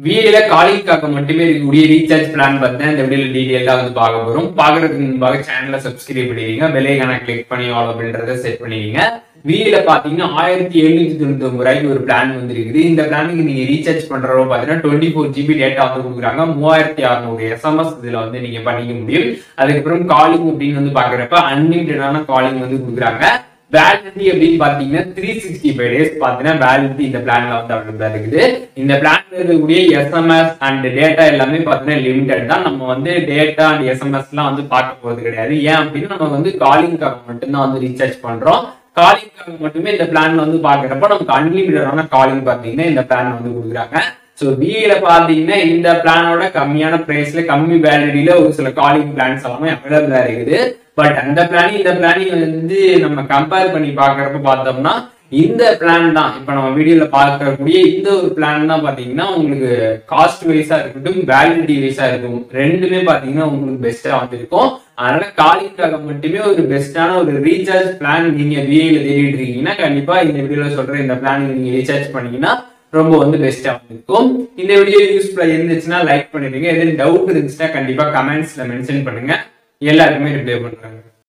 வீடியோல காலிங்காக மட்டுமே இருக்கக்கூடிய ரீசார்ஜ் பிளான் பார்த்தா இந்த வீடியோல டீடைலா வந்து பார்க்க போறோம். பாக்குறதுக்கு முன்பாக சேனலை சப்ஸ்கிரைப் பண்ணிடுங்க, பெல் ஐகானை கிளிக் பண்ணி ஆல் அப்படின்றத செட் பண்ணிடுங்க. வீடியோல பாத்தீங்கன்னா 1799 ரூபாய்க்கு ஒரு பிளான் வந்துருக்குது. இந்த பிளானுக்கு நீங்க ரீசார்ஜ் பண்றவங்க பாத்தீங்கன்னா 24 GB டேட்டா வந்து கொடுக்குறாங்க. 3600 SMS இதுல வந்து நீங்க பண்ணிக்க முடியும். அதுக்கப்புறம் காலிங் அப்படின்னு வந்து பாக்குறப்ப அன்லிமிட்டடான காலிங் வந்து கொடுக்குறாங்க. வேலிடிட்டி அப்படின்னு பாத்தீங்கன்னா 365 டேஸ் பாத்தீங்கன்னா வேலிடிட்டி இந்த பிளான்ல வந்து அவைலபிளா இருக்குது. இந்த பிளான்ல இருக்கக்கூடிய SMS அண்ட் டேட்டா எல்லாமே பாத்தீங்கன்னா லிமிடெட் தான். நம்ம வந்து டேட்டா அண்ட் SMS எல்லாம் வந்து பார்க்க போறது கிடையாது. ஏன் அப்படின்னா நம்ம வந்து காலிங்காக மட்டும்தான் வந்து ரீசார்ஜ் பண்றோம். காலிங்காக மட்டுமே இந்த பிளான்ல வந்து பாக்குறப்ப நமக்கு அன்லிமிட்டடான காலிங் பாத்தீங்கன்னா இந்த பிளான் வந்து கொடுக்குறாங்க. சோ பில பாத்தீங்கன்னா இந்த பிளானோட கம்மியான பிரைஸ்ல கம்மி வேலிடிட்டியில ஒரு சில காலிங் பிளான்ஸ் எல்லாமே அவைலபிளா இருக்குது. பட் அந்த பிளானிங் இந்த பிளானிங் வந்து நம்ம கம்பேர் பண்ணி பாக்குறப்ப பார்த்தோம்னா இந்த பிளான் தான் இப்ப நம்ம வீடியோல பார்க்கக்கூடிய இந்த ஒரு பிளான் தான் பாத்தீங்கன்னா உங்களுக்கு காஸ்ட் வைஸா இருக்கட்டும், வேலிடிட்டி வைஸா இருக்கும், ரெண்டுமே பாத்தீங்கன்னா உங்களுக்கு பெஸ்டா வந்து இருக்கும். அதனால காலிங்காக மட்டுமே ஒரு பெஸ்டான ஒரு ரீசார்ஜ் பிளான் நீங்க விஐல தேடிட்டு இருக்கீங்கன்னா கண்டிப்பா இந்த வீடியோல சொல்ற இந்த பிளான் நீங்க ரீசார்ஜ் பண்ணீங்கன்னா ரொம்ப வந்து பெஸ்டா இருக்கும். இந்த வீடியோ யூஸ்ஃபுல்லா இருந்துச்சுன்னா லைக் பண்ணிடுங்க. எதுவும் டவுட் இருந்துச்சுன்னா கண்டிப்பா கமெண்ட்ஸ்ல மென்ஷன் பண்ணுங்க, எல்லாருக்குமே ரிப்ளை பண்றாங்க.